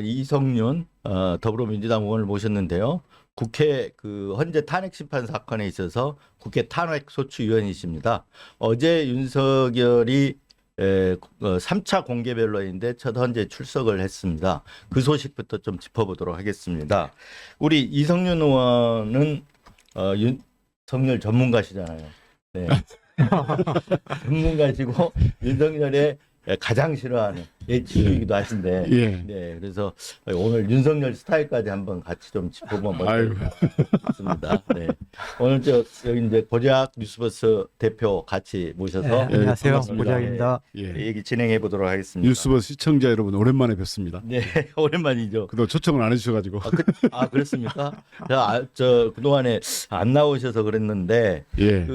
이성윤 더불어민주당 의원을 모셨는데요. 국회 헌재 탄핵 심판 사건에 있어서 국회 탄핵 소추위원이십니다. 어제 윤석열이 3차 공개 변론인데 첫 헌재 출석을 했습니다. 그 소식부터 좀 짚어보도록 하겠습니다. 우리 이성윤 의원은 윤석열 전문가시잖아요. 네. 전문가시고 윤석열의 가장 싫어하는 예치이기도 하신데, 예. 네, 그래서 오늘 윤석열 스타일까지 한번 같이 좀 짚어보면 좋겠습니다. 네, 오늘 여기 이제 고작 뉴스버스 대표 같이 모셔서 네, 안녕하세요, 반갑습니다. 고작입니다. 예, 얘기 진행해 보도록 하겠습니다. 뉴스버스 시청자 여러분 오랜만에 뵙습니다. 네, 오랜만이죠. 그동안 초청을 안 해주셔가지고. 그렇습니까? 저 그동안에 안 나오셔서 그랬는데, 예.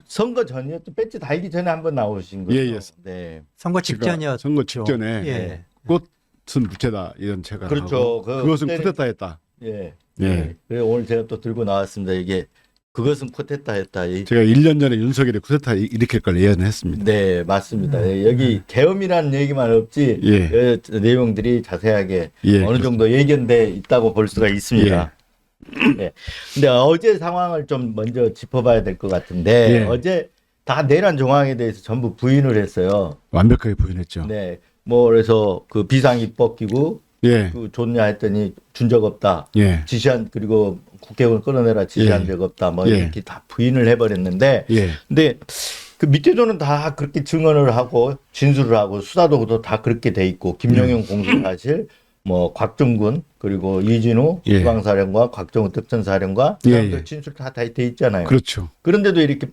선거 전이었죠. 배지 달기 전에 한번 나오신 거죠. 예. 네. 선거 제가 직전이었죠. 선거 직전에 예. 꽃은 부채다 이런 책을 그렇죠. 하고 그것은 그때는- 쿠데타했다. 예. 예. 그래 오늘 제가 또 들고 나왔습니다. 이게 그것은 쿠데타 했다. 제가 1년 전에 윤석열이 쿠데타 일으킬 걸 예언했습니다. 네, 맞습니다. 예, 여기 계엄이라는 얘기만 없지 예. 내용들이 자세하게 예, 어느 정도 예견돼 있다고 볼 수가 있습니다. 네. 근데 어제 상황을 좀 먼저 짚어봐야 될 것 같은데 예. 어제 다 내란 정황에 대해서 전부 부인을 했어요. 완벽하게 부인했죠. 네. 뭐 그래서 그 비상 입법기구 예. 좋냐 했더니 준 적 없다. 예. 그리고 국회의원 끌어내라 지시한 예. 적 없다. 뭐 예. 이렇게 다 부인을 해버렸는데, 예. 근데 그 밑에도는 다 그렇게 증언을 하고 진술을 하고 수사도도 다 그렇게 돼 있고 김용현 공수사실, 뭐 곽정군 그리고 이진우 예. 중앙사령관, 곽정훈 특전사령관 예, 사람들 예. 진술 다 돼 있잖아요. 그렇죠. 그런데도 이렇게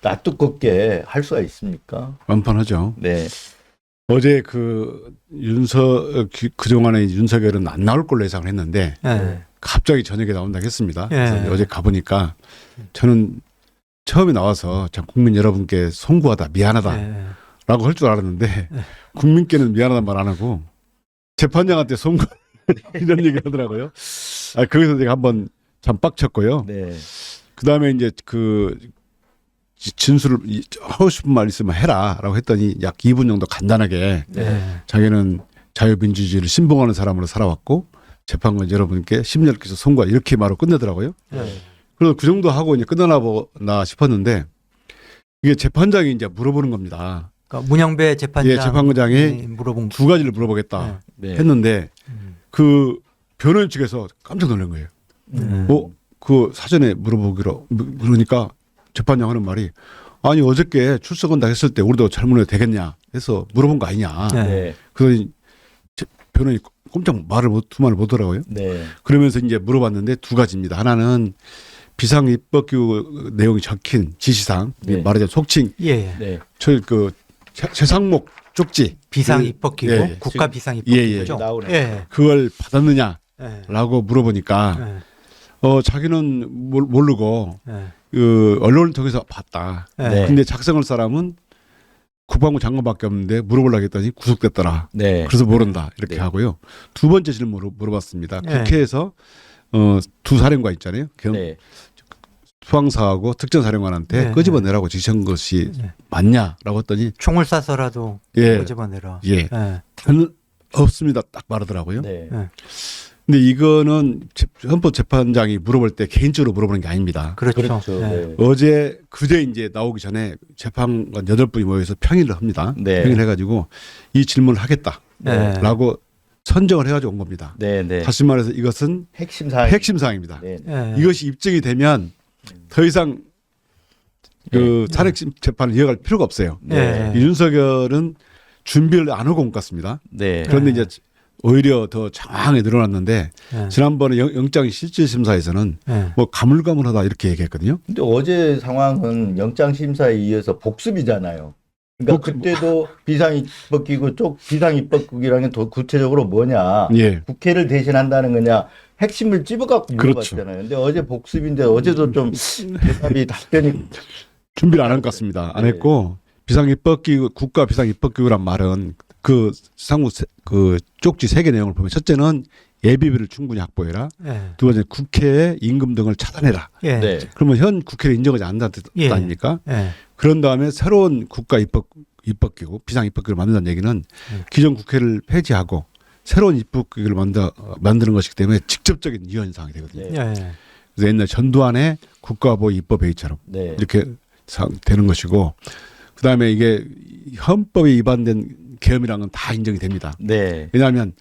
낯두껍게 할 수가 있습니까? 완판하죠. 네, 어제 그동안에 윤석열은 안 나올 걸로 예상을 했는데 예. 갑자기 저녁에 나온다고 했습니다. 예. 그래서 어제 가보니까 저는 처음에 나와서 참 국민 여러분께 송구하다 미안하다 예. 라고 할 줄 알았는데 국민께는 미안하다는 말 안 하고 재판장한테 송구 이런 얘기 하더라고요. 거기서 제가 한번 참 빡쳤고요. 네, 그 다음에 이제 진술을 하고 싶은 말 있으면 해라라고 했더니 약 2분 정도 간단하게 네. 자기는 자유민주주의를 신봉하는 사람으로 살아왔고 재판관 여러분께 심려께서 송구하 이렇게 말로 끝내더라고요. 예. 그래서 그 정도 하고 이제 끝나나 보나 싶었는데 이게 재판장이 이제 물어보는 겁니다. 그러니까 문영배 재판장 예, 재판장이 물어본 두 가지를 물어보겠다 네. 했는데 그 변호인 측에서 깜짝 놀란 거예요. 그 사전에 물어보기로 그러니까 재판장 하는 말이 아니 어저께 출석한다 했을 때 우리도 잘못해도 되겠냐 해서 물어본 거 아니냐. 네. 네, 그러니 변호인이 꼼짝 두 말을 못하더라고요. 네, 그러면서 이제 물어봤는데 두 가지입니다. 하나는 비상 입법규 내용이 적힌 지시사항, 네. 말하자면 속칭 예. 네. 최상목 쪽지 비상 입법기구, 예. 국가 지금- 비상 예, 예. 입법기구죠. 나오네. 예. 그걸 받았느냐라고 예. 물어보니까 예. 자기는 모르고 예. 언론을 통해서 봤다. 네. 근데 작성할 사람은 국방부 장관밖에 없는데 물어보려고 했더니 구속됐더라. 네. 그래서 모른다 이렇게 네. 하고요. 두 번째 질문을 물어봤습니다. 네. 국회에서 두 사령관 있잖아요. 네. 수방사하고 특전사령관한테 네. 끄집어내라고 지시한 것이 네. 맞냐라고 했더니 총을 쏴서라도 예. 끄집어내라. 예, 예. 저는 없습니다. 딱 말하더라고요. 네. 근데 이거는 헌법재판장이 물어볼 때 개인적으로 물어보는 게 아닙니다. 그렇죠. 그렇죠. 예. 네. 그제 이제 나오기 전에 재판관 8분이 모여서 평의를 합니다. 네. 평의를 해가지고 이 질문을 하겠다라고 선정을 해가지고 온 겁니다. 네. 네. 다시 말해서 이것은 핵심 사항. 핵심 사항입니다. 네. 예. 이것이 입증이 되면 더 이상 탄핵 재판을 이어갈 필요가 없어요. 네. 예. 윤석열은 준비를 안 하고 온 것 같습니다. 네. 그런데 이제 오히려 더 장황하게 늘어났는데 예. 지난번에 영장 실질심사에서는 예. 뭐 가물가물하다 이렇게 얘기했거든요. 근데 어제 상황은 영장 심사에 이어서 복습이잖아요. 그러니까 그때도 비상입법기구 쪽 비상입법국이라는 게 구체적으로 뭐냐? 예. 국회를 대신한다는 거냐? 핵심을 찝어갖고 그렇죠. 물어봤잖아요. 근데 어제 복습인데 어제도 좀 대답이 답변이 준비를 안 한 것 같습니다. 안 네. 했고 비상입법기구 국가 비상입법기구란 말은 그 상무 그 쪽지 3개 내용을 보면 첫째는 예비비를 충분히 확보해라. 예. 두 번째 국회의 임금 등을 차단해라. 예. 네. 그러면 현 국회를 인정하지 않는다는 뜻 예. 아닙니까? 예. 그런 다음에 새로운 국가 입법기구 비상입법기구를 만든다는 얘기는 기존 국회를 폐지하고 새로운 입국을 만드는 것이기 때문에 직접적인 이혼 사항이 되거든요. 네. 예. 그래서 옛날 전두환의 국가보호 입법회의처럼 네. 이렇게 되는 것이고, 그 다음에 이게 헌법에 위반된 계엄이라는 건 다 인정이 됩니다. 네. 왜냐하면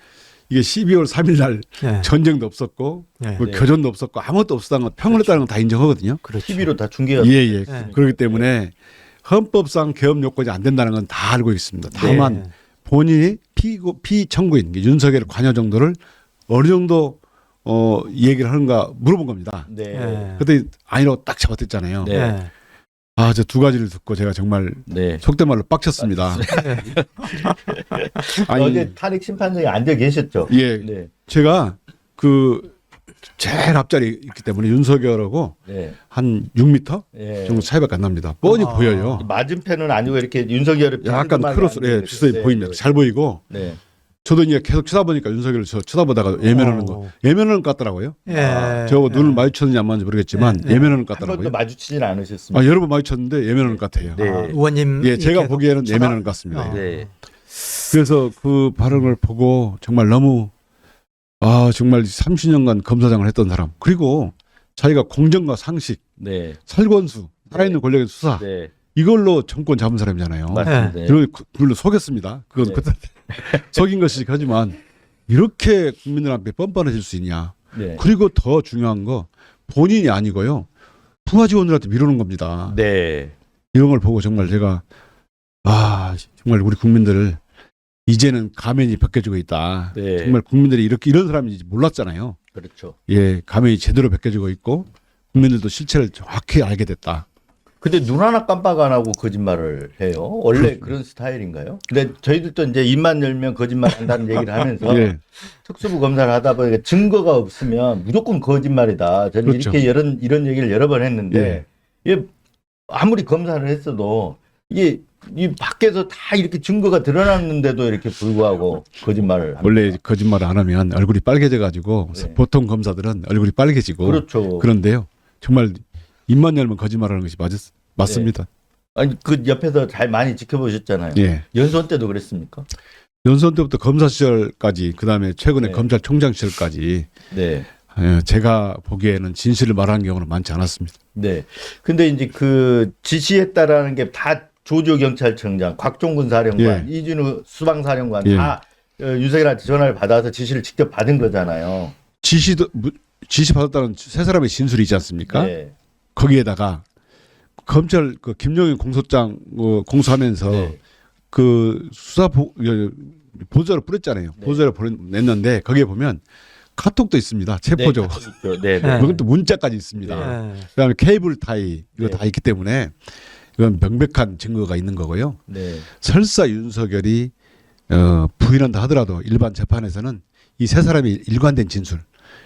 이게 12월 3일 날 예. 전쟁도 없었고 예. 뭐 네. 교전도 없었고 아무것도 없었다는 건 평을 했다는 건 다 인정하거든요. 그렇죠. TV로 다 중계가 예. 네. 그렇기 때문에 헌법상 계엄 요건이 안 된다는 건 다 알고 있습니다. 다만 네. 본인이 피청구인 윤석열 관여 정도를 어느 정도 얘기를 하는가 물어본 겁니다. 네. 예. 그때 아니라고 딱 잡아댔잖아요. 네. 예. 아, 저 두 가지를 듣고 제가 정말 네. 속된 말로 빡쳤습니다. 아니, 어제 탄핵 심판장에 앉아 계셨죠? 예, 네. 제가 그 제일 앞자리 있기 때문에 윤석열하고 네. 한 6m 예. 정도 차이밖에 안 납니다. 뻔히 아. 보여요. 맞은편은 아니고 이렇게 윤석열을 약간 크로스, 주선이 네. 보입니다. 잘 보이고. 네. 저도 이제 계속 쳐다보니까 윤석열을 쳐다보다가 예면하는 거. 예면하는 것 같더라고요. 예. 저거 예. 눈을 마주쳤는지 안 마주쳤는지 모르겠지만 예. 예면하는 것 한 번도 같더라고요. 마주치진 않으셨습니다. 아, 여러 번 마주쳤는데 예면하는 것 같아요. 네. 아, 의원님 예, 제가 이렇게 보기에는 쳐다- 예면하는 것 같습니다. 어. 네. 그래서 그 발언을 보고 정말 너무 정말 30년간 검사장을 했던 사람, 그리고 자기가 공정과 상식, 네. 살권수, 살아있는 권력의 수사 네. 이걸로 정권 잡은 사람이잖아요. 맞습니다. 네. 그리고 물론 속였습니다. 그건 네. 그때 속인 것이긴 하지만 이렇게 국민들 앞에 뻔뻔해질 수 있냐. 네. 그리고 더 중요한 거 본인이 아니고요. 부하직원들한테 미루는 겁니다. 네. 이런 걸 보고 정말 제가 정말 우리 국민들을 이제는 가면이 벗겨지고 있다. 네. 정말 국민들이 이런 사람인지 몰랐잖아요. 그렇죠. 예, 가면이 제대로 벗겨지고 있고 국민들도 실체를 정확히 알게 됐다. 근데 눈 하나 깜빡 안 하고 거짓말을 해요. 원래 그런 스타일인가요? 근데 저희들도 이제 입만 열면 거짓말 한다는 얘기를 하면서 예, 특수부 검사를 하다 보니까 증거가 없으면 무조건 거짓말이다. 저는 그렇죠. 이렇게 이런 얘기를 여러 번 했는데 이게 아무리 검사를 했어도 이게 이 밖에서 다 이렇게 증거가 드러났는데도 이렇게 불구하고 거짓말을 합니다. 원래 거짓말 안 하면 얼굴이 빨개져 가지고 네. 보통 검사들은 얼굴이 빨개지고 그렇죠. 그런데요. 정말 입만 열면 거짓말하는 것이 맞습니다. 아니 그 옆에서 잘 많이 지켜보셨잖아요. 예. 연수원 때도 그랬습니까? 연수원 때부터 검사 시절까지 그다음에 최근에 네. 검찰총장 시절까지 네. 제가 보기에는 진실을 말하는 경우는 많지 않았습니다. 네. 근데 이제 그 지시했다라는 게 다 조조 경찰청장, 곽종근 사령관, 이준우 수방사령관 예. 다 윤석열한테 전화를 받아서 지시를 직접 받은 거잖아요. 지시 받았다는 세 사람의 진술이 있지 않습니까? 네. 거기에다가 검찰 그 김용현 공소장 공소하면서 네. 그 보조를 뿌렸잖아요. 네. 보조를 냈는데 거기에 보면 카톡도 있습니다. 체포죠. 네. 네. 네. 그것도 문자까지 있습니다. 예. 그다음에 케이블 타이 이거 네. 다 있기 때문에 이건 명백한 증거가 있는 거고요. 네. 설사 윤석열이 부인한다 하더라도 일반 재판에서는 이 세 사람이 일관된 진술,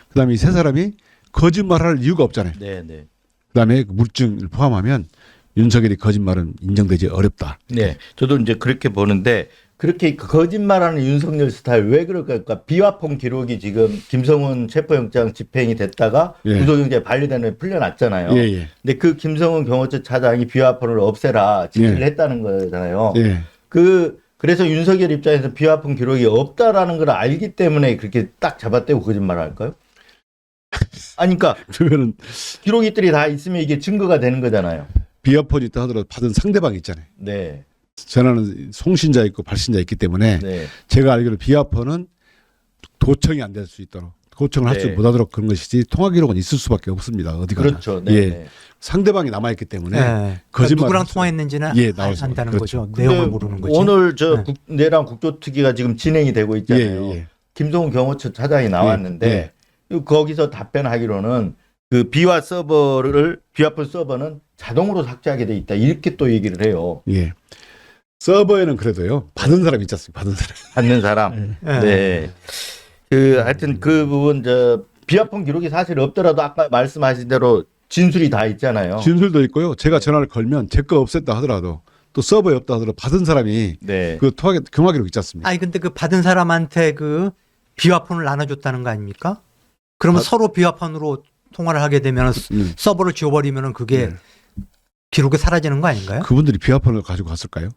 그다음에 이 세 사람이 거짓말할 이유가 없잖아요. 네. 네. 그다음에 그 물증을 포함하면 윤석열이 거짓말은 인정되지 어렵다. 네. 저도 이제 그렇게 보는데 그렇게 거짓말하는 윤석열 스타일 왜 그럴까? 그러니까 비화폰 기록이 지금 김성훈 체포영장 집행이 됐다가 예. 구속영장이 반려된 후에 풀려났잖아요. 예. 근데 그 김성훈 경호처 차장이 비화폰을 없애라 지시를 예. 했다는 거잖아요. 예. 그래서 윤석열 입장에서 비화폰 기록이 없다라는 걸 알기 때문에 그렇게 딱 잡아떼고 거짓말을 할까요? 아니, 그러니까 그러면은 기록이들이 다 있으면 이게 증거가 되는 거잖아요. 비어폰이 있다 하더라도 받은 상대방이 있잖아요. 네, 전화는 송신자 있고 발신자 있기 때문에 네, 제가 알기로 비아폰은 도청이 안 될 수 있도록 도청을 할 수 네. 못하도록 그런 것이지 통화 기록은 있을 수밖에 없습니다. 어디가나. 그렇죠. 네, 예. 네. 상대방이 남아 있기 때문에 예. 그러니까 거짓말을 누구랑 할 수- 통화했는지는 예, 나올 수- 안다는 그렇죠. 거죠. 내용을 근데 모르는 거지. 오늘 저 네. 내란 국조특위가 지금 진행이 되고 있잖아요. 예. 김성훈 경호처 차장이 나왔는데 거기서 답변하기로는 그 비화폰 서버는 자동으로 삭제하게 돼 있다 이렇게 또 얘기를 해요. 예. 서버에는 그래도요 받은 사람이 있지 않습니까? 받은 사람. 받는 사람. 예. 네. 하여튼 그 부분 비화폰 기록이 사실 없더라도 아까 말씀하신 대로 진술이 다 있잖아요. 진술도 있고요. 제가 전화를 걸면 제 거 없앴다 하더라도 또 서버에 없다 하더라도 받은 사람이 네. 그 통화 기록 있지 않습니까? 아니 근데 그 받은 사람한테 그 비화폰을 나눠줬다는 거 아닙니까? 그러면 서로 비화폰으로 통화를 하게 되면 서버를 지워버리면 그게 네. 기록이 사라지는 거 아닌가요? 그분들이 비화폰을 가지고 갔을까요?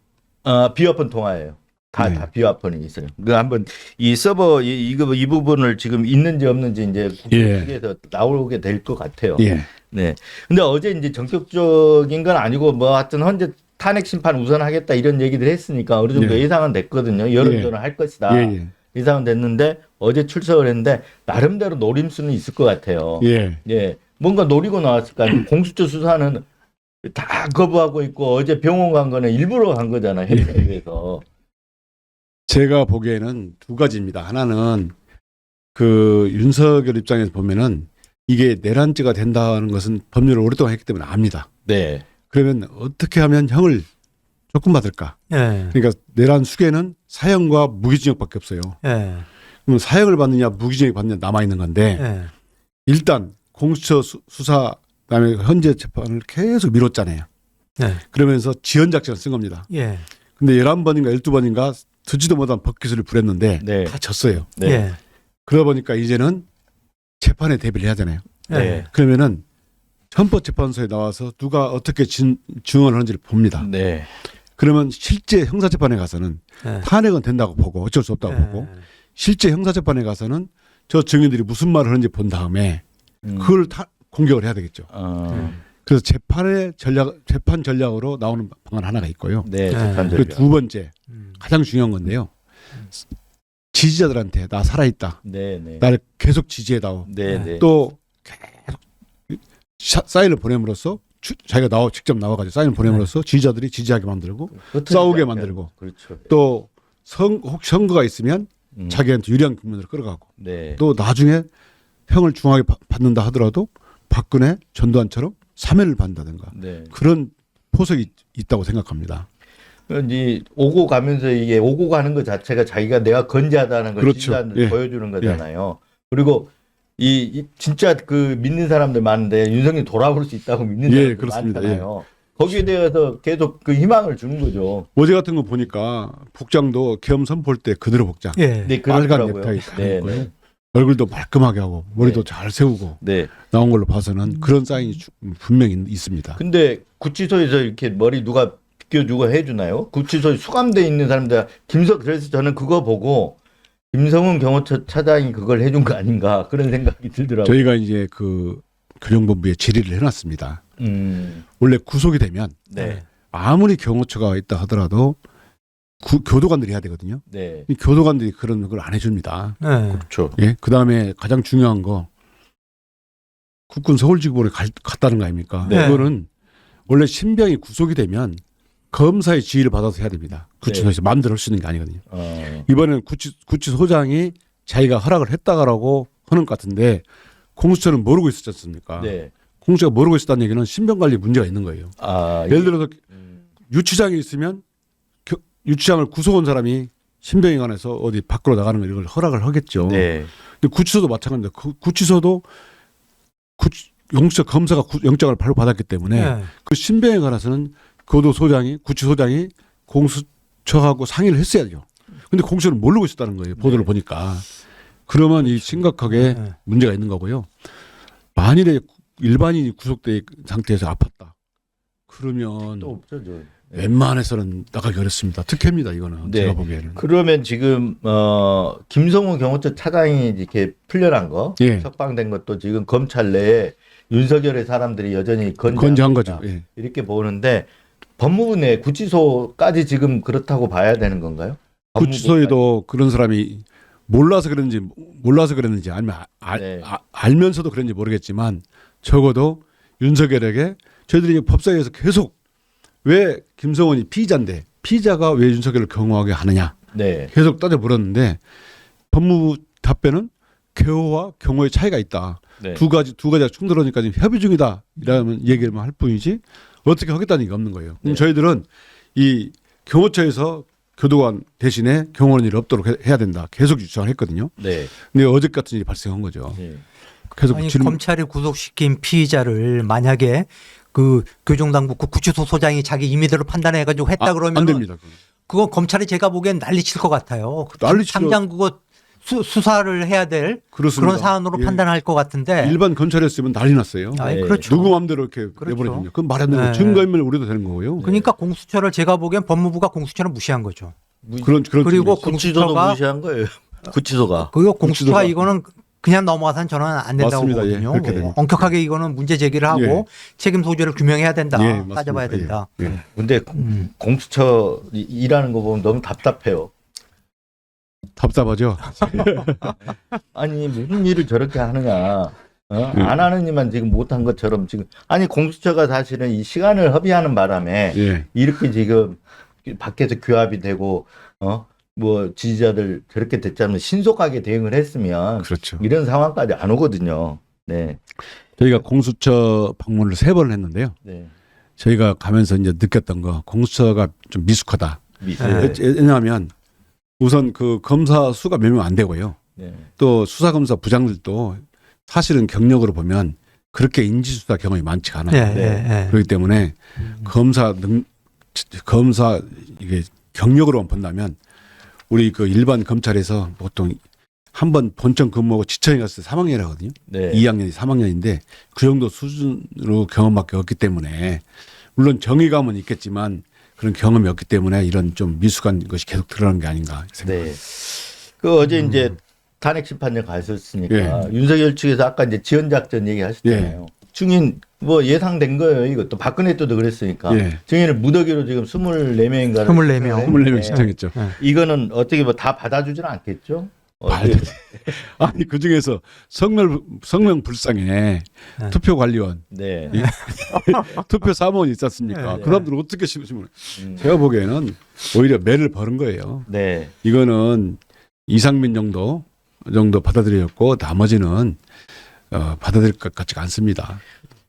비화폰 통화예요. 다, 네. 다 비화폰이 있어요. 그 한번 이 서버 이 부분을 지금 있는지 없는지 이제 예. 국회에서 나오게 될 것 같아요. 예. 네. 근데 어제 이제 전격적인 건 아니고 뭐 하여튼 현재 탄핵 심판 우선하겠다 이런 얘기들 했으니까 어느 정도 예. 예상은 됐거든요. 여론조는 할 것이다. 예. 예상은 됐는데 어제 출석을 했는데 나름대로 노림수는 있을 것 같아요. 예. 예. 뭔가 노리고 나왔을 거 아니에요. 공수처 수사는 다 거부하고 있고 어제 병원 간 거는 일부러 간 거잖아요. 협조에 위해서. 제가 보기에는 두 가지입니다. 하나는 그 윤석열 입장에서 보면은 이게 내란죄가 된다는 것은 법률을 오랫동안 했기 때문에 압니다. 네. 그러면 어떻게 하면 형을 조금 받을까? 예. 그러니까 내란 수괴는 사형과 무기징역밖에 없어요. 예. 그럼 사형을 받느냐 무기징역 받느냐 남아 있는 건데 예. 일단 공수처 수사 그다음에 현재 재판을 계속 미뤘잖아요. 예. 그러면서 지연 작전을 쓴 겁니다. 예. 근데 11번인가 12번인가 듣지도 못한 법기술을 부렸는데 네. 다 졌어요. 네. 예. 그러다 보니까 이제는 재판에 대비를 해야 되잖아요. 네. 그러면은 헌법재판소에 나와서 누가 어떻게 증언을 하는지를 봅니다. 네. 그러면 실제 형사재판에 가서는 예. 탄핵은 된다고 보고 어쩔 수 없다고 예. 보고 실제 형사재판에 가서는 저 증인들이 무슨 말을 하는지 본 다음에 그걸 공격을 해야 되겠죠. 그래서 재판 전략으로 나오는 방안 하나가 있고요. 네. 네. 재판 그리고 전략. 두 번째 가장 중요한 건데요. 지지자들한테 나 살아있다. 네. 네. 나를 계속 지지해다오. 네. 네. 또 계속 사인을 보냄으로써 자기가 직접 나와가지고 사인을 보냄으로써 지지자들이 지지하게 만들고 싸우게 만들고 그렇죠. 또 혹 선거가 있으면 음. 자기한테 유리한 국면으로 끌어가고 네. 또 나중에 형을 중하게 받는다 하더라도 박근혜 전두환처럼 사면을 받는다든가 네. 그런 포석이 있다고 생각합니다. 이제 오고 가면서 이게 오고 가는 것 자체가 자기가 내가 건재하다는 걸 그렇죠. 지지자한테 예. 보여주는 거잖아요. 그리고 이 진짜 그 믿는 사람들 많은데 윤석열이 돌아올 수 있다고 믿는 예, 사람들 그렇습니다. 많잖아요. 거기에 대해서 계속 그 희망을 주는 거죠. 어제 같은 거 보니까 복장도 계엄 선포할 때 그대로 복장. 예. 네, 빨간 그렇더라고요. 넥타이 다 네, 입고요. 네. 얼굴도 말끔하게 하고 머리도 네. 잘 세우고 네. 나온 걸로 봐서는 그런 사인이 분명히 있습니다. 근데 구치소에서 이렇게 머리 누가 비껴주고 해주나요? 구치소에 수감돼 있는 사람들 그래서 저는 그거 보고 김성훈 경호처 차장이 그걸 해준 거 아닌가 그런 생각이 들더라고요. 저희가 이제 그 교정본부에 질의를 해놨습니다. 음. 원래 구속이 되면 네. 아무리 경호처가 있다 하더라도 교도관들이 해야 되거든요. 네. 이 교도관들이 그런 걸 안 해줍니다. 예. 그렇죠. 예, 그 다음에 가장 중요한 거 국군 서울지구본에 갔다는 거 아닙니까? 네. 그거는 원래 신병이 구속이 되면 검사의 지휘를 받아서 해야 됩니다. 구치소에서 마음대로 할 수 있는 게 아니거든요. 이번에는 구치소장이 자기가 허락을 했다라고 하는 것 같은데 공수처는 모르고 있었지 않습니까? 네. 공수처가 모르고 있었다는 얘기는 신병 관리 문제가 있는 거예요. 아, 예를 들어서 유치장이 있으면 유치장을 구속 온 사람이 신병에 관해서 어디 밖으로 나가는 걸 이걸 허락을 하겠죠. 네. 근데 구치소도 마찬가지인데 구치소도 영수처 검사가 영장을 바로 받았기 때문에 예. 그 신병에 관해서는 교도소장이 구치소장이 공수처하고 상의를 했어야죠. 근데 공수처는 모르고 있었다는 거예요. 보도를 네. 보니까. 그러면 이 심각하게 네. 문제가 있는 거고요. 만일에 일반인이 구속된 상태에서 아팠다. 그러면 또 없죠, 저. 네. 웬만해서는 나가기 어렵습니다. 특혜입니다. 이거는 네. 제가 보기에는. 그러면 지금 김성훈 경호처 차장이 이렇게 풀려난 거, 예. 석방된 것도 지금 검찰 내에 윤석열의 사람들이 여전히 건재한 거죠. 예. 이렇게 보는데 법무부 내 구치소까지 지금 그렇다고 봐야 되는 건가요? 구치소에도 그런 사람이 몰라서 그랬는지 아니면 네. 알면서도 그런지 모르겠지만 적어도 윤석열에게 저희들이 법사위에서 계속 왜 김성원이 피의자인데 피의자가 왜 윤석열을 경호하게 하느냐 네. 계속 따져 물었는데 법무부 답변은 개호와 경호의 차이가 있다. 네. 두 가지가 충돌하니까 지금 협의 중이다. 이라는 얘기를 할 뿐이지 어떻게 하겠다는 얘기가 없는 거예요. 그럼 네. 저희들은 이 경호처에서 교도관 대신에 경호하는 일이 없도록 해야 된다. 계속 주장을 했거든요. 네. 근데 어제 같은 일이 발생한 거죠. 네. 계속 아니, 검찰이 구속시킨 피의자를 만약에 그 교정당국 그 구치소 소장이 자기 임의대로 판단해가지고 했다 그러면 안 됩니다. 그거 검찰이 제가 보기엔 난리칠 것 같아요. 난리치죠. 당장 그거 수사를 해야 될 그렇습니다. 그런 사안으로 예. 판단할 것 같은데. 일반 검찰이었으면 난리 났어요. 아니, 네. 그렇죠. 누구 마음대로 이렇게 그렇죠. 내버려두냐. 그건 말이 안 되는 네. 거예요. 증거인멸 우려도 되는 거고요. 그러니까 공수처를 제가 보기엔 법무부가 공수처를 무시한 거죠. 그런 그리고 측면이 구치소도 공수처가 무시한 거예요. 구치소가. 그리고 공수처가 공수처가- 이거는 그냥 넘어가서는 저는 안 된다고 맞습니다. 예, 보거든요. 그렇게 됩니다. 엄격하게 이거는 문제 제기를 하고 예. 책임 소재를 규명해야 된다. 예, 맞습니다. 따져봐야 된다. 예, 예. 근데 공수처 일하는 거 보면 너무 답답해요. 답답하죠. 아니 무슨 일을 저렇게 하느냐. 예. 안 하는 일만 지금 못한 것처럼 지금 아니 공수처가 사실은 이 시간을 허비하는 바람에 예. 이렇게 지금 밖에서 규합이 되고 뭐 지지자들 저렇게 됐자면 신속하게 대응을 했으면 그렇죠. 이런 상황까지 안 오거든요. 네. 저희가 공수처 방문을 3번을 했는데요. 네. 저희가 가면서 이제 느꼈던 거 공수처가 좀 미숙하다. 네. 왜냐하면 우선 그 검사 수가 몇 명 안 되고요. 네. 또 수사검사 부장들도 사실은 경력으로 보면 그렇게 인지수사 경험이 많지가 않아요. 예, 네. 예, 예. 그렇기 때문에 검사 이게 경력으로만 본다면 우리 그 일반 검찰에서 보통 한 번 본청 근무하고 지청에 갔을 때 3학년이라거든요. 네. 2학년이 3학년인데 그 정도 수준으로 경험밖에 없기 때문에 물론 정의감은 있겠지만 그런 경험이 없기 때문에 이런 좀 미숙한 것이 계속 드러나는 게 아닌가 생각합니다. 네. 그 어제 이제 탄핵 심판을 가셨으니까 예. 윤석열 측에서 아까 이제 지연 작전 얘기하셨잖아요. 증인 뭐 예상된 거예요. 이것도 박근혜 때도 그랬으니까 예. 증인을 무더기로 지금 24명인가 24명. 24명 신청했죠. 이거는 어떻게 뭐 다 받아주지는 않겠죠? 말도 아니 그 중에서 성명 불상에 네. 투표 관리원, 네. 투표 사무원이 있지 않습니까? 네. 그 사람들을 어떻게 심으면 음. 제가 보기에는 오히려 매를 버는 거예요. 네. 이거는 이상민 정도 받아들였고 나머지는 받아들일 것 같지가 않습니다.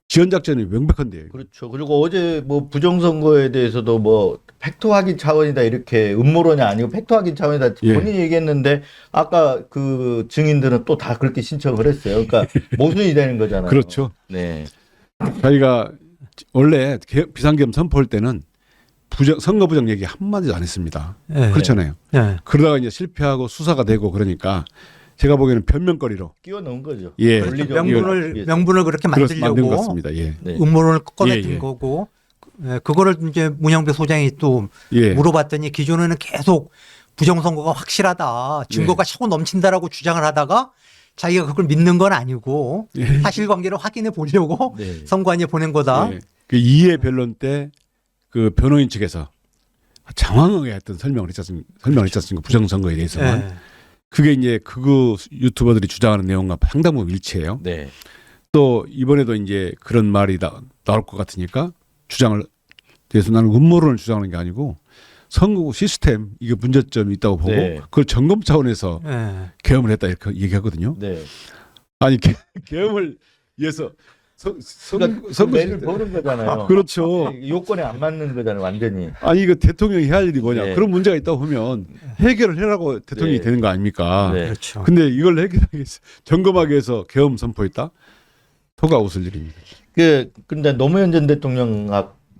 지원 작전이 명백한데요. 그렇죠. 그리고 어제 뭐 부정선거에 대해서도 뭐 팩트 확인 차원이다 이렇게 음모론이 아니고 팩트 확인 차원이다 예. 본인이 얘기했는데 아까 그 증인들은 또 다 그렇게 신청을 했어요. 그러니까 모순이 되는 거잖아요. 그렇죠. 네. 저희가 원래 비상계엄 선포할 때는 선거 부정 얘기 한마디도 안 했습니다. 예. 그렇잖아요. 예. 그러다가 이제 실패하고 수사가 되고 그러니까 제가 보기에는 변명거리로 끼워 넣은 거죠. 예. 그렇죠. 논리적으로. 명분을 그렇게 만든 것 만들려고 같습니다. 예. 네. 음모론을 꺼냈던 예, 예. 거고 예, 그거를 이제 문영배 소장이 또 예. 물어봤더니 기존에는 계속 부정선거가 확실하다 증거가 차고 넘친다라고 주장을 하다가 자기가 그걸 믿는 건 아니고 예. 사실관계를 확인해 보려고 네. 선관위에 보낸 거다. 예. 그 이해 변론 때 그 변호인 측에서 장황하게 했던 설명을 했지 않습니까? 부정선거에 대해서만. 예. 그게 이제 그거 유튜버들이 주장하는 내용과 상당 부분 일치해요. 네. 또 이번에도 이제 그런 말이 나올 것 같으니까 주장을 대해서 나는 음모론을 주장하는 게 아니고 선거 시스템 이게 문제점이 있다고 보고 네. 그걸 점검 차원에서 예. 계엄을 했다 이렇게 얘기하거든요. 네. 아니 계엄을 위해서 그러니까 매를 보는 거잖아요. 그렇죠. 요건에 안 맞는 거잖아요. 완전히. 아니 이거 대통령이 해야 할 일이 뭐냐 네. 그런 문제가 있다고 보면 해결을 해라고 대통령이 네. 되는 거 아닙니까? 네. 그렇죠. 근데 이걸 해결하기 위해서 점검하기 위해서 계엄 선포했다? 토가 웃을 일입니다. 근데 노무현 전 대통령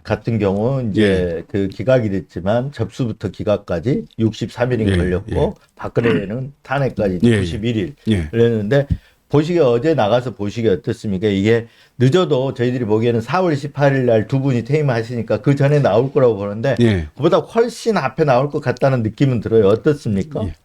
같은 경우 이제 그 기각이 됐지만 접수부터 기각까지 63일이 예, 걸렸고 예. 박근혜는 탄핵까지 예, 예. 91일 예. 그랬는데 보시기에 어제 나가서 보시기에 어떻습니까? 이게 늦어도 저희들이 보기에는 4월 18일 날 두 분이 퇴임하시니까 그 전에 나올 거라고 보는데 예. 그보다 훨씬 앞에 나올 것 같다는 느낌은 들어요. 어떻습니까? 예.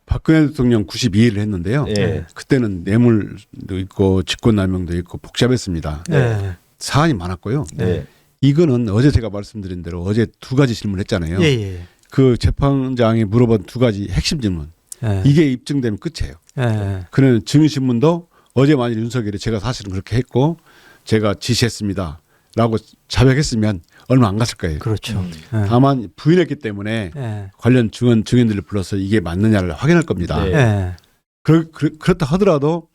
박근혜 대통령 92일을 했는데요. 예. 그때는 뇌물도 있고 직권남용도 있고 복잡했습니다. 예. 사안이 많았고요. 네. 이거는 어제 제가 말씀드린 대로 어제 두 가지 질문했잖아요. 예, 예. 그 재판장이 물어본 두 가지 핵심 질문. 예. 이게 입증되면 끝이에요. 예. 그는 증인신문도 어제 만일 윤석열이 제가 사실은 그렇게 했고 제가 지시했습니다. 라고 자백했으면 얼마 안 갔을 거예요. 그렇죠. 예. 다만 부인했기 때문에 예. 관련 증인들을 불러서 이게 맞느냐를 확인할 겁니다. 네. 예. 그렇다 하더라도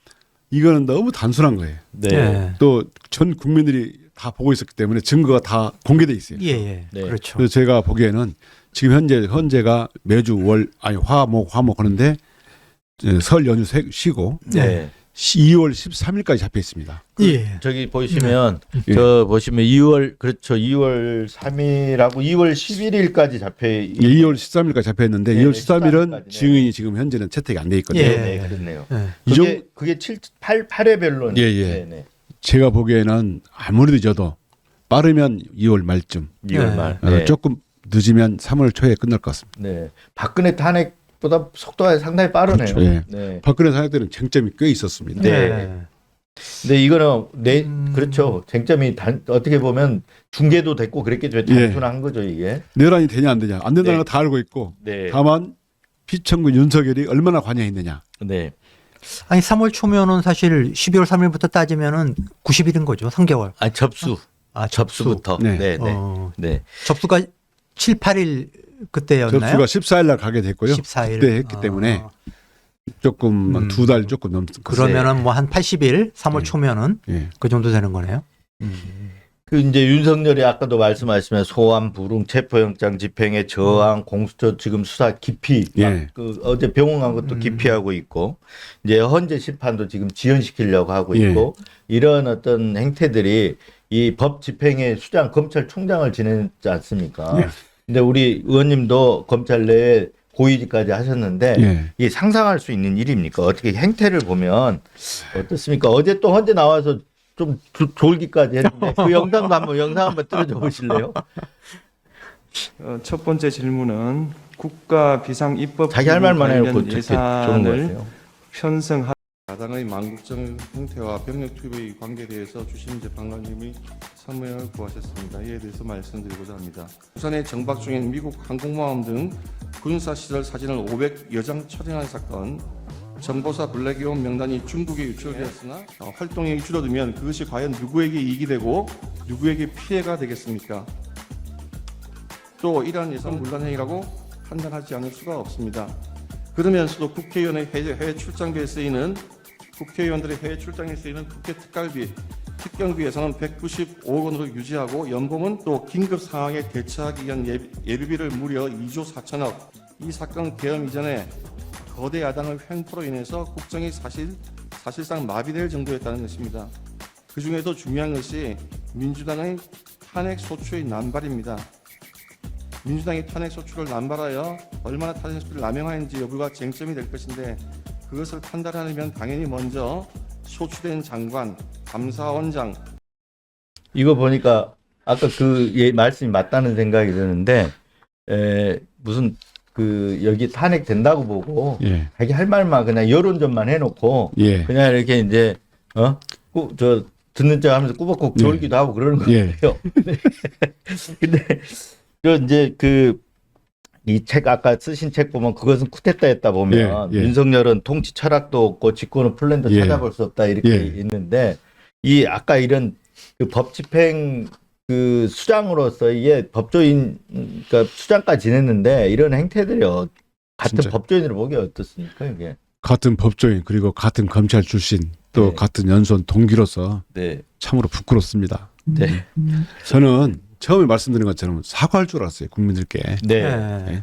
이거는 너무 단순한 거예요. 네. 예. 또 전 국민들이 다 보고 있었기 때문에 증거가 다 공개돼 있어요. 예, 예. 네. 그렇죠. 그래서 제가 보기에는 지금 현재가 매주 화목 하는데 설 연휴 쉬고 네. 2월 13일까지 잡혀 있습니다. 예. 저기 보시면 예. 저 보시면 2월 그렇죠. 2월 3일하고 2월 11일까지 잡혀 2월 13일까지 잡혀 있는데 네, 2월 13일까지, 13일은 증인이 지금 현재는 채택이 안 돼 있거든요. 예. 네, 그렇네요. 예. 그게 8회 변론. 예, 예. 네, 네. 제가 보기에는 아무리 늦어도 빠르면 2월 말쯤 2월 말. 네. 네. 조금 늦으면 3월 초에 끝날 것 같습니다. 네. 박근혜 탄핵보다 속도가 상당히 빠르네요. 그렇죠. 예. 네. 박근혜 탄핵 때는 쟁점이 꽤 있었습니다. 네. 근데 이거는 그렇죠. 쟁점이 어떻게 보면 중계도 됐고 그랬겠죠. 단순한 거죠, 이게. 내란이 되냐 안 되냐 안 된다는 네. 거 다 알고 있고 네. 다만 피청구 윤석열이 얼마나 관여했느냐. 네. 아니 3월 초면은 사실 12월 3일부터 따지면은 90일인 거죠. 3개월. 아, 접수. 아, 접수부터. 네. 네, 네. 어, 네. 접수가 7, 8일 그때였나요? 접수가 14일 날 가게 됐고요. 14일. 그때 했기 때문에 조금 2달 조금 그러면은 뭐 한 80일 3월 네. 초면은 예. 그 정도 되는 거네요. 그 이제 윤석열이 아까도 말씀하시면 소환, 불응, 체포영장 집행에 저항, 공수처 지금 수사 기피, 예. 그 어제 병원 간 것도 기피하고 있고 이제 헌재 심판도 지금 지연시키려고 하고 예. 있고 이런 어떤 행태들이 이 법 집행의 수장 검찰총장을 지냈지 않습니까? 예. 근데 우리 의원님도 검찰 내에 고위직까지 하셨는데 예. 이게 상상할 수 있는 일입니까? 어떻게 행태를 보면 어떻습니까? 어제 또 헌재 나와서 좀 졸기까지 했는데 그 영상 한번 틀어줘 보실래요? 첫 번째 질문은 국가 비상 입법 자기 할 말만 해놓고 관련 저렇게 조는 거 예산을 같아요. 편성하 야당의 망국적 행태와 병력 투입의 관계에 대해서 주심 재판관님이 설명을 구하셨습니다. 이에 대해서 말씀드리고자 합니다. 부산에 정박 중인 미국 항공모함 등 군사 시설 사진을 500여 장 촬영한 사건, 정보사 블랙이온 명단이 중국에 유출되었으나 활동이 줄어들면 그것이 과연 누구에게 이익이 되고 누구에게 피해가 되겠습니까? 또 이러한 예산 문란 행위라고 판단하지 않을 수가 없습니다. 그러면서도 국회의원의 해외 출장비에 쓰이는 국회의원들의 해외 출장에 쓰이는 국회 특갈비, 특경비 예산은 195억 원으로 유지하고 연봉은 또 긴급 상황에 대처하기 위한 예비비를 무려 2조 4천억. 이 사건 개엄 이전에 거대 야당의 횡포로 인해서 국정이 사실상 마비될 정도였다는 것입니다. 그 중에도 중요한 것이 민주당의 탄핵 소추의 남발입니다. 민주당이 탄핵 소추를 남발하여 얼마나 탄핵 소추를 남용하는지 여부가 쟁점이 될 것인데 그것을 판단하려면 당연히 먼저 소추된 장관, 감사원장 이거 보니까 아까 그 말씀이 맞다는 생각이 드는데 무슨 그 여기 탄핵 된다고 보고 예. 자기 할 말만 그냥 여론전만 해놓고 예. 그냥 이렇게 이제 저 듣는 척 하면서 꾸벅꾸벅 졸기도 하고 그러는 것 예. 같아요. 근데 저 이제 이 책 아까 쓰신 책 보면 그것은 쿠데타였다 보면 예, 예. 윤석열은 통치 철학도 없고 직권은 플랜도 예. 찾아볼 수 없다 이렇게 예. 있는데 이 아까 이런 그 법 집행 그 수장으로서 이게 법조인 그러니까 수장까지 지냈는데 이런 행태들이 같은 진짜. 법조인으로 보기 어떻습니까 이게? 같은 법조인 그리고 같은 검찰 출신 또 네. 같은 연수원 동기로서 네, 참으로 부끄럽습니다. 네, 저는 처음에 말씀드린 것처럼 사과할 줄 알았어요. 국민들께. 네,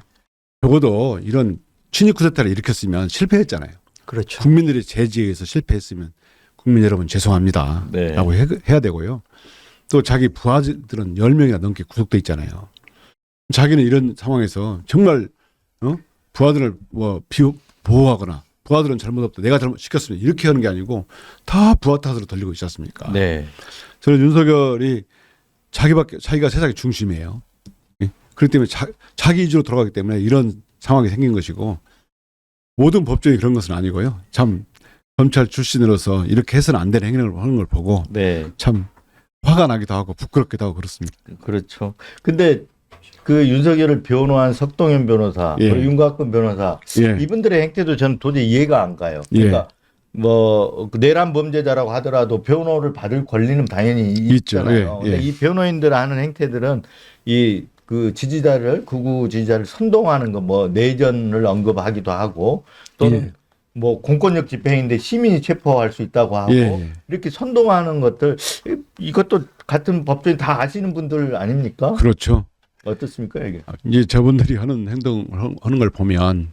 적어도 이런 친위 쿠데타를 일으켰으면 실패했잖아요. 그렇죠. 국민들의 제지에 의해서 실패했으면 국민 여러분 죄송합니다. 네. 라고 해야 되고요. 또 자기 부하들은 10명이나 넘게 구속돼 있잖아요. 자기는 이런 상황에서 정말 부하들을 보호하거나 부하들은 잘못 없다. 내가 잘못 시켰습니다. 이렇게 하는 게 아니고 다 부하 탓으로 돌리고 있지 않습니까? 네, 저는 윤석열이 자기가 세상의 중심이에요. 예? 그렇기 때문에 자기 위주로 돌아가기 때문에 이런 상황이 생긴 것이고 모든 법조인이 그런 것은 아니고요. 참 검찰 출신으로서 이렇게 해서는 안 되는 행위를 하는 걸 보고 네, 참 화가 나기도 하고 부끄럽기도 하고 그렇습니다. 그렇죠. 근데 그 윤석열을 변호한 석동현 변호사, 예. 그리고 윤곽근 변호사 예. 이분들의 행태도 저는 도저히 이해가 안 가요. 그러니까 뭐 내란 범죄자라고 하더라도 변호를 받을 권리는 당연히 있죠. 있잖아요. 예, 예. 근데 이 변호인들 하는 행태들은 이 그 지지자를 극우 지지자를 선동하는 거 뭐 내전을 언급하기도 하고 또는 예. 뭐 공권력 집행인데 시민이 체포할 수 있다고 하고 예. 이렇게 선동하는 것들 이것도 같은 법조인 다 아시는 분들 아닙니까? 그렇죠. 어떻습니까 이게? 이제 저분들이 하는 행동을 하는 걸 보면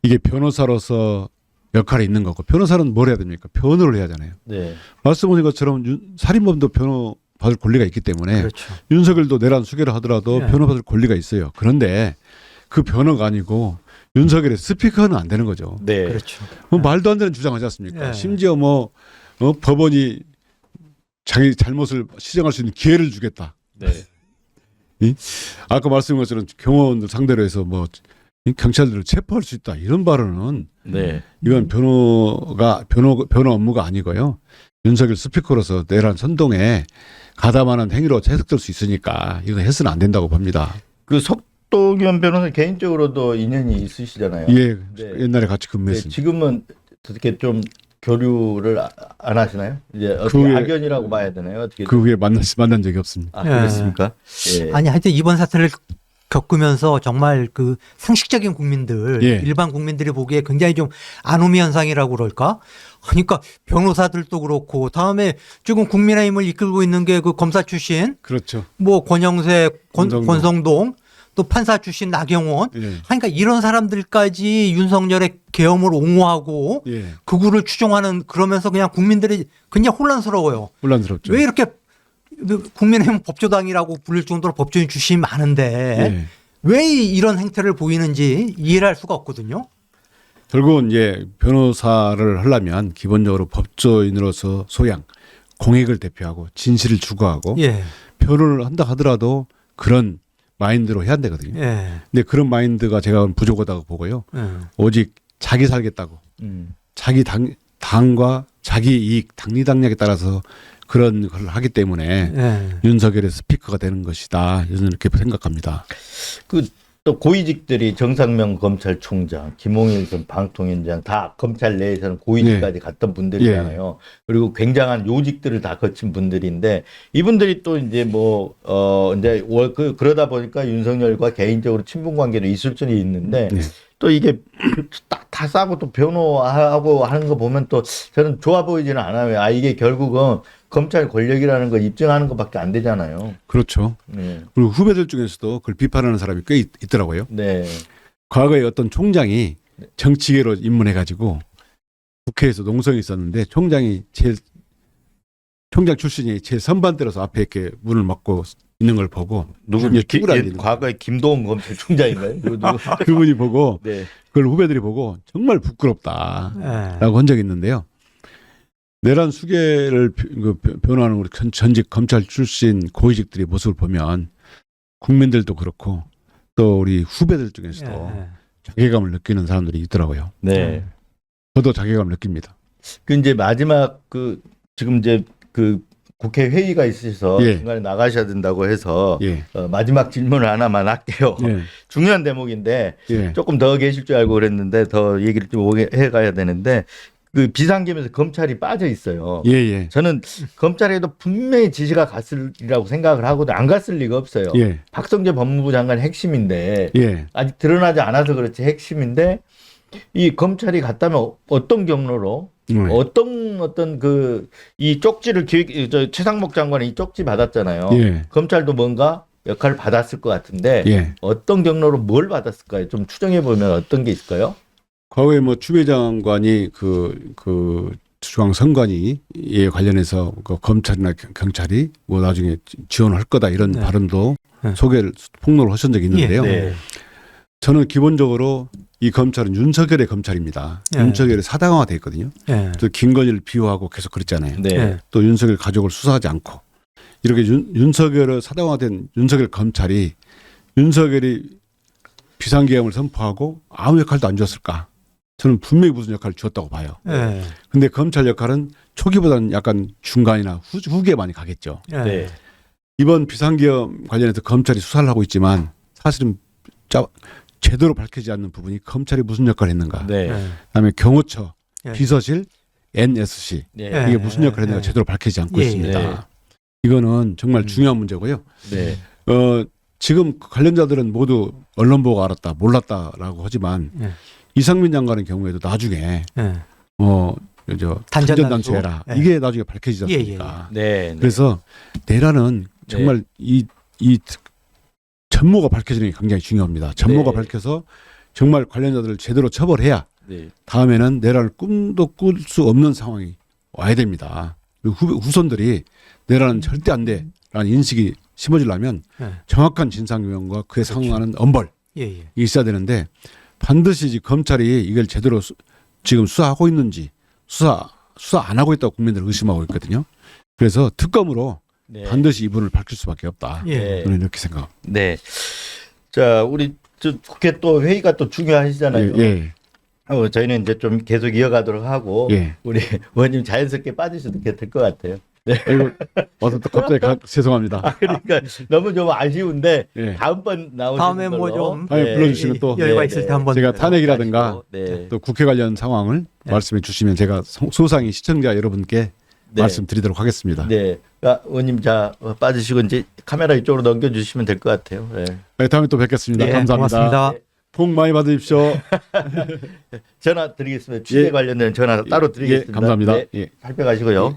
이게 변호사로서 역할이 있는 거고 변호사는 뭘 해야 됩니까? 변호를 해야 하잖아요. 네, 말씀하신 것처럼 살인범도 변호 받을 권리가 있기 때문에 그렇죠. 윤석열도 내란 수개를 하더라도 예. 변호 받을 권리가 있어요. 그런데 그 변호가 아니고 윤석열의 스피커는 안 되는 거죠. 네, 그렇죠. 뭐 말도 안 되는 주장하지 않습니까? 예. 심지어 법원이 자기 잘못을 시정할 수 있는 기회를 주겠다. 네, 아까 말씀한 것처럼 경호원들 상대로 해서 뭐 경찰들을 체포할 수 있다 이런 발언은 네. 이건 변호 업무가 아니고요. 윤석열 스피커로서 내란 선동에 가담하는 행위로 해석될 수 있으니까 이거 해서는 안 된다고 봅니다. 그 석동현 변호사 개인적으로도 인연이 있으시잖아요. 예, 네. 옛날에 같이 네, 근무했습니다. 지금은 어떻게 좀 교류를 안 하시나요? 이제 어떻게 후에- 악연이라고 봐야 되나요? 어떻게? 그 후에 만난 적이 없습니다. 아, 그렇습니까? 예. 아니 하여튼 이번 사태를 겪으면서 정말 그 상식적인 국민들, 예. 일반 국민들이 보기에 굉장히 좀 아노미 현상이라고 그럴까? 그러니까 변호사들도 그렇고 다음에 지금 국민의힘을 이끌고 있는 게 그 검사 출신 그렇죠. 뭐 권영세, 권성동. 권성동 또 판사 출신 나경원 예. 그러니까 이런 사람들까지 윤석열의 계엄을 옹호하고 예. 극우를 추종하는 그러면서 그냥 국민들이 굉장히 혼란스러워요. 혼란스럽죠. 왜 이렇게 국민의힘 법조당이라고 부를 정도로 법조인 출신이 많은데 예. 왜 이런 행태를 보이는지 이해를 할 수가 없거든요. 결국은 변호사를 하려면 기본적으로 법조인으로서 소양, 공익을 대표하고 진실을 추구하고 예. 변호를 한다 하더라도 그런 마인드로 해야 되거든요. 예. 근데 그런 마인드가 제가 부족하다고 보고요. 예. 오직 자기 살겠다고 자기 당과 자기 이익, 당리당략에 따라서 그런 걸 하기 때문에 예. 윤석열의 스피커가 되는 것이다. 저는 이렇게 생각합니다. 그 또 고위직들이 정상명 검찰총장, 김홍일 전 방통위원장 다 검찰 내에서는 고위직까지 갔던 분들이잖아요. 그리고 굉장한 요직들을 다 거친 분들인데 이분들이 또 이제 이제 그러다 보니까 윤석열과 개인적으로 친분 관계도 있을 수는 있는데 네. 또 이게 다 싸고 또 변호하고 하는 거 보면 또 저는 좋아 보이지는 않아요. 아 이게 결국은 검찰 권력이라는 걸 입증하는 것밖에 안 되잖아요. 그렇죠. 네. 그리고 후배들 중에서도 그걸 비판하는 사람이 꽤 있더라고요. 네. 과거에 어떤 총장이 정치계로 입문해가지고 국회에서 농성이 있었는데 총장 출신이 제일 선반대로서 앞에 이렇게 문을 막고 있는 걸 보고 누구 쭈그라드는 과거에 김도훈 검찰총장인가요? 누구? 그분이 보고 네. 그걸 후배들이 보고 정말 부끄럽다라고 예. 한 적이 있는데요. 내란 수계를 변호하는 우리 전직 검찰 출신 고위직들의 모습을 보면 국민들도 그렇고 또 우리 후배들 중에서도 예. 자괴감을 느끼는 사람들이 있더라고요. 네. 저도 자괴감을 느낍니다. 그 이제 마지막 지금 이제 국회 회의가 있으셔서 예. 중간에 나가셔야 된다고 해서 예. 마지막 질문을 하나만 할게요. 예. 중요한 대목인데 예. 조금 더 계실 줄 알고 그랬는데 더 얘기를 좀 해가야 되는데 그 비상계엄에서 검찰이 빠져 있어요. 예. 예. 저는 검찰에도 분명히 지시가 갔으리라고 생각을 하고도 안 갔을 리가 없어요. 예. 박성재 법무부 장관이 핵심인데 예. 아직 드러나지 않아서 그렇지 핵심인데 이 검찰이 갔다면 어떤 경로로 어떤 이 쪽지를 최상목 장관이 이 쪽지 받았잖아요. 예. 검찰도 뭔가 역할을 받았을 것 같은데 예. 어떤 경로로 뭘 받았을까요? 좀 추정해 보면 어떤 게 있을까요? 과거에 추미애 장관이 그 중앙선관위에 관련해서 검찰이나 경찰이 나중에 지원할 거다 이런 네. 발언도 네. 폭로를 하신 적이 있는데요. 예. 네. 저는 기본적으로 이 검찰은 윤석열의 검찰입니다. 예. 윤석열이 사당화돼 있거든요. 예. 또 김건희를 비호하고 계속 그랬잖아요. 네. 예. 또 윤석열 가족을 수사하지 않고 이렇게 윤석열을 사당화된 윤석열 검찰이 윤석열이 비상계엄을 선포하고 아무 역할도 안 줬을까? 저는 분명히 무슨 역할을 주었다고 봐요. 예. 근데 검찰 역할은 초기보다는 약간 중간이나 후기에 많이 가겠죠. 예. 네. 이번 비상계엄 관련해서 검찰이 수사를 하고 있지만 사실은 제대로 밝히지 않는 부분이 검찰이 무슨 역할을 했는가. 네. 예. 그다음에 경호처, 예. 비서실, NSC 네. 예. 이게 무슨 역할을 했는가 예. 제대로 밝히지 않고 예. 있습니다. 네. 이거는 정말 중요한 문제고요. 네. 지금 관련자들은 모두 언론 보고 알았다, 몰랐다라고 하지만 예. 이상민 장관의 경우에도 나중에 예. 단전단수 해라. 예. 이게 나중에 밝혀지지 예, 않습니까? 네. 그래서 내란은 정말 이 전모가 밝혀지는 게 굉장히 중요합니다. 전모가 네. 밝혀서 정말 관련자들을 제대로 처벌해야 네. 다음에는 내란을 꿈도 꿀 수 없는 상황이 와야 됩니다. 그리고 후손들이 내란은 절대 안 돼라는 인식이 심어지려면 예. 정확한 진상규명과 그에 상응하는 엄벌이 예. 예. 있어야 되는데 반드시 검찰이 이걸 제대로 지금 수사하고 있는지 수사 안 하고 있다고 국민들은 의심하고 있거든요. 그래서 특검으로 네. 반드시 이분을 밝힐 수밖에 없다. 예. 저는 이렇게 생각. 네. 자, 우리 국회 또 회의가 또 중요하시잖아요. 예. 저희는 이제 좀 계속 이어가도록 하고 예. 우리 의원님 자연스럽게 빠지셔도 될 것 같아요. 이거 와서 또 갑자기 죄송합니다. 그러니까 너무 좀 아쉬운데 예. 다음번 나오시는 다음에 걸로. 뭐 좀 다음에 불러주시면 또 여유가 있을 때 한번 제가 탄핵이라든가 네. 또 국회 관련 상황을 네. 말씀해 주시면 제가 소상히 시청자 여러분께 네. 말씀드리도록 하겠습니다. 네. 그러니까 의원님 자 빠지시고 이제 카메라 이쪽으로 넘겨주시면 될 것 같아요. 네. 네, 다음에 또 뵙겠습니다. 네, 감사합니다. 고맙습니다. 복 많이 받으십시오. 전화 드리겠습니다. 취재 예. 관련된 전화 따로 예, 드리겠습니다. 감사합니다. 네. 예. 살펴가시고요.